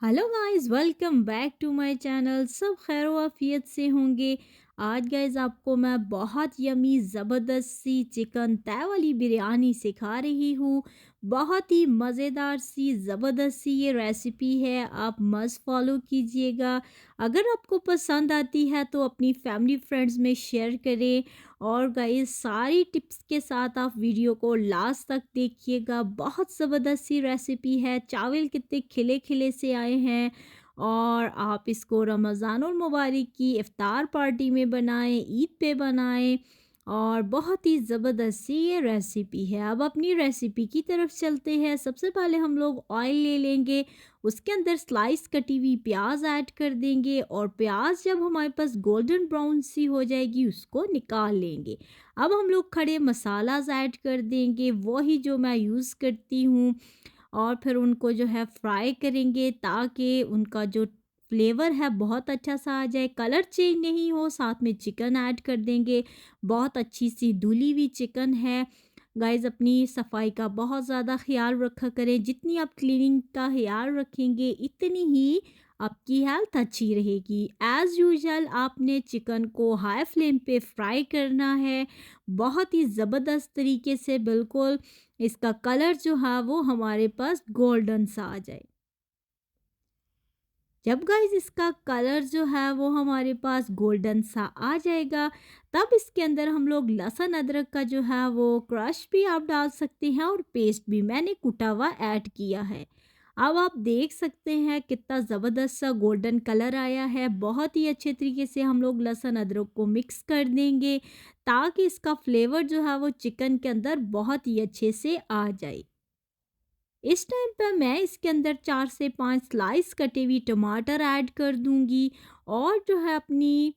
Hello guys, welcome back to my channel. सब खैर आफियत से होंगे। आज गाइस आपको मैं बहुत यमी ज़बरदस्त सी चिकन तय वाली बिरयानी सिखा रही हूँ। बहुत ही मज़ेदार सी ज़बरदस्त सी ये रेसिपी है, आप मस्ट फॉलो कीजिएगा। अगर आपको पसंद आती है तो अपनी फैमिली फ्रेंड्स में शेयर करें। और गाइस सारी टिप्स के साथ आप वीडियो को लास्ट तक देखिएगा। बहुत ज़बरदस्त सी रेसिपी है। चावल कितने खिले खिले से आए हैं और आप इसको रमज़ानुल मुबारक की इफ्तार पार्टी में बनाएं, ईद पे बनाएं। और बहुत ही ज़बरदस्त सी ये रेसिपी है। अब अपनी रेसिपी की तरफ चलते हैं। सबसे पहले हम लोग ऑयल ले लेंगे, उसके अंदर स्लाइस कटी हुई प्याज ऐड कर देंगे और प्याज जब हमारे पास गोल्डन ब्राउन सी हो जाएगी उसको निकाल लेंगे। अब हम लोग खड़े मसालाज ऐड कर देंगे, वही जो मैं यूज़ करती हूँ। और फिर उनको जो है फ्राई करेंगे ताकि उनका जो फ्लेवर है बहुत अच्छा सा आ जाए, कलर चेंज नहीं हो। साथ में चिकन ऐड कर देंगे। बहुत अच्छी सी धुली हुई चिकन है। गाइस अपनी सफाई का बहुत ज़्यादा ख्याल रखा करें। जितनी आप क्लीनिंग का ख्याल रखेंगे इतनी ही आपकी हेल्थ अच्छी रहेगी। एज़ यूजुअल आपने चिकन को हाई फ्लेम पे फ्राई करना है, बहुत ही ज़बरदस्त तरीके से। बिल्कुल इसका कलर जो है वो हमारे पास गोल्डन सा आ जाए। जब गाइस इसका कलर जो है वो हमारे पास गोल्डन सा आ जाएगा, तब इसके अंदर हम लोग लहसुन अदरक का जो है वो क्रश भी आप डाल सकते हैं और पेस्ट भी मैंने कुटा हुआ ऐड किया है। अब आप देख सकते हैं कितना ज़बरदस्त सा गोल्डन कलर आया है। बहुत ही अच्छे तरीके से हम लोग लहसुन अदरक को मिक्स कर देंगे ताकि इसका फ्लेवर जो है वो चिकन के अंदर बहुत ही अच्छे से आ जाए। इस टाइम पर मैं इसके अंदर 4 से 5 स्लाइस कटे हुए टमाटर ऐड कर दूंगी। और जो है अपनी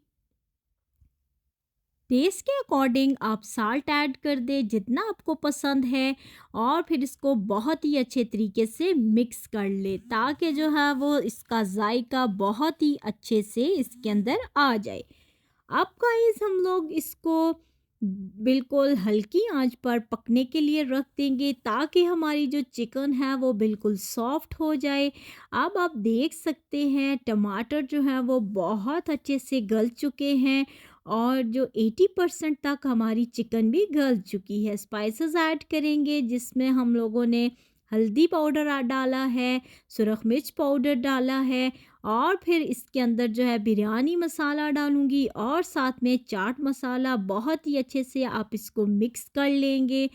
टेस्ट के अकॉर्डिंग आप साल्ट ऐड कर दें जितना आपको पसंद है। और फिर इसको बहुत ही अच्छे तरीके से मिक्स कर ले ताकि जो है वो इसका जायका बहुत ही अच्छे से इसके अंदर आ जाए। अब गाइस हम लोग इसको बिल्कुल हल्की आंच पर पकने के लिए रख देंगे ताकि हमारी जो चिकन है वो बिल्कुल सॉफ्ट हो जाए। अब आप देख सकते हैं टमाटर जो है वो बहुत अच्छे से गल चुके हैं और जो 80% तक हमारी चिकन भी गल चुकी है। स्पाइसेस ऐड करेंगे जिसमें हम लोगों ने हल्दी पाउडर डाला है, सुरख मिर्च पाउडर डाला है। और फिर इसके अंदर जो है बिरयानी मसाला डालूँगी और साथ में चाट मसाला। बहुत ही अच्छे से आप इसको मिक्स कर लेंगे।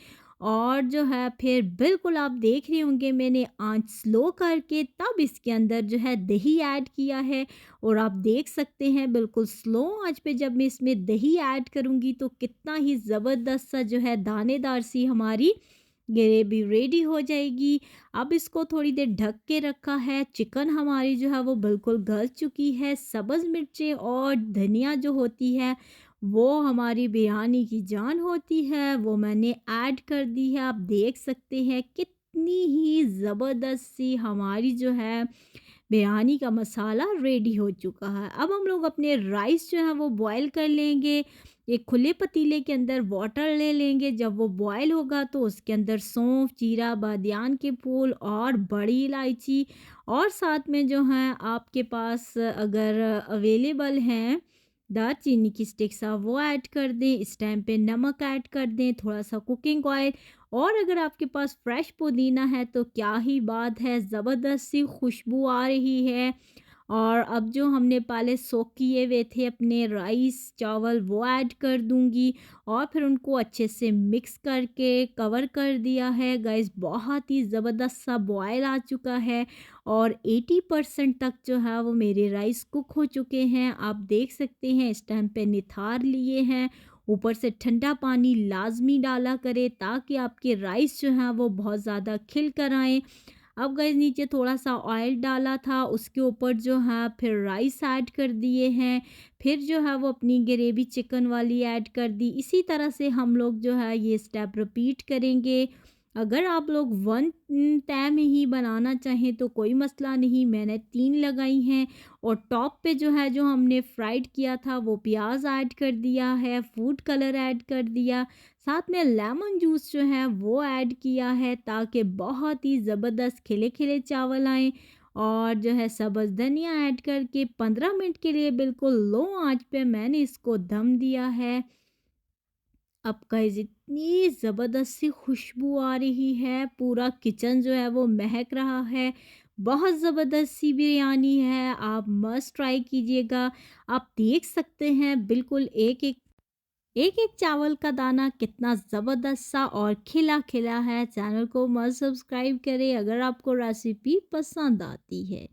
और जो है फिर बिल्कुल आप देख रहे होंगे मैंने आंच स्लो करके तब इसके अंदर जो है दही ऐड किया है। और आप देख सकते हैं बिल्कुल स्लो आंच पे जब मैं इसमें दही ऐड करूँगी तो कितना ही ज़बरदस्त सा जो है दानेदार सी हमारी ग्रेवी रेडी हो जाएगी। अब इसको थोड़ी देर ढक के रखा है। चिकन हमारी जो है वो बिल्कुल गल चुकी है। सब्ज़ मिर्चें और धनिया जो होती है वो हमारी बिरयानी की जान होती है, वो मैंने ऐड कर दी है। आप देख सकते हैं कितनी ही ज़बरदस्त सी हमारी जो है बिरयानी का मसाला रेडी हो चुका है। अब हम लोग अपने राइस जो है वो बॉईल कर लेंगे। एक खुले पतीले के अंदर वाटर ले लेंगे। जब वो बॉईल होगा तो उसके अंदर सौंफ, जीरा, बादियान के फूल और बड़ी इलायची और साथ में जो है आपके पास अगर अवेलेबल हैं दालचीनी की स्टिक्स आप वो ऐड कर दें। इस टाइम पे नमक ऐड कर दें, थोड़ा सा कुकिंग ऑयल। और अगर आपके पास फ्रेश पुदीना है तो क्या ही बात है, ज़बरदस्त सी खुशबू आ रही है। और अब जो हमने पहले सोक किए हुए थे अपने राइस चावल वो ऐड कर दूंगी। और फिर उनको अच्छे से मिक्स करके कवर कर दिया है। गाइस बहुत ही ज़बरदस्त सा बॉयल आ चुका है और 80% तक जो है वो मेरे राइस कुक हो चुके हैं। आप देख सकते हैं इस टाइम पे निथार लिए हैं। ऊपर से ठंडा पानी लाजमी डाला करें ताकि आपके राइस जो हैं वो बहुत ज़्यादा खिल कर आएँ। अब गाइस नीचे थोड़ा सा ऑयल डाला था, उसके ऊपर जो है फिर राइस ऐड कर दिए हैं। फिर जो है वो अपनी ग्रेवी चिकन वाली ऐड कर दी। इसी तरह से हम लोग जो है ये स्टेप रिपीट करेंगे। अगर आप लोग वन टाइम ही बनाना चाहें तो कोई मसला नहीं, मैंने 3 लगाई हैं। और टॉप पे जो है जो हमने फ्राइड किया था वो प्याज ऐड कर दिया है, फूड कलर ऐड कर दिया, साथ में लेमन जूस जो है वो ऐड किया है ताकि बहुत ही ज़बरदस्त खिले खिले चावल आएँ। और जो है सब्ज़ धनिया ऐड करके 15 मिनट के लिए बिल्कुल लो आँच पे मैंने इसको दम दिया है। अब गाइस इतनी ज़बरदस्त सी खुशबू आ रही है, पूरा किचन जो है वो महक रहा है। बहुत ज़बरदस्त सी बिरयानी है, आप मस्ट ट्राई कीजिएगा। आप देख सकते हैं बिल्कुल एक-एक चावल का दाना कितना ज़बरदस्त सा और खिला-खिला है। चैनल को मस्ट सब्सक्राइब करें अगर आपको रेसिपी पसंद आती है।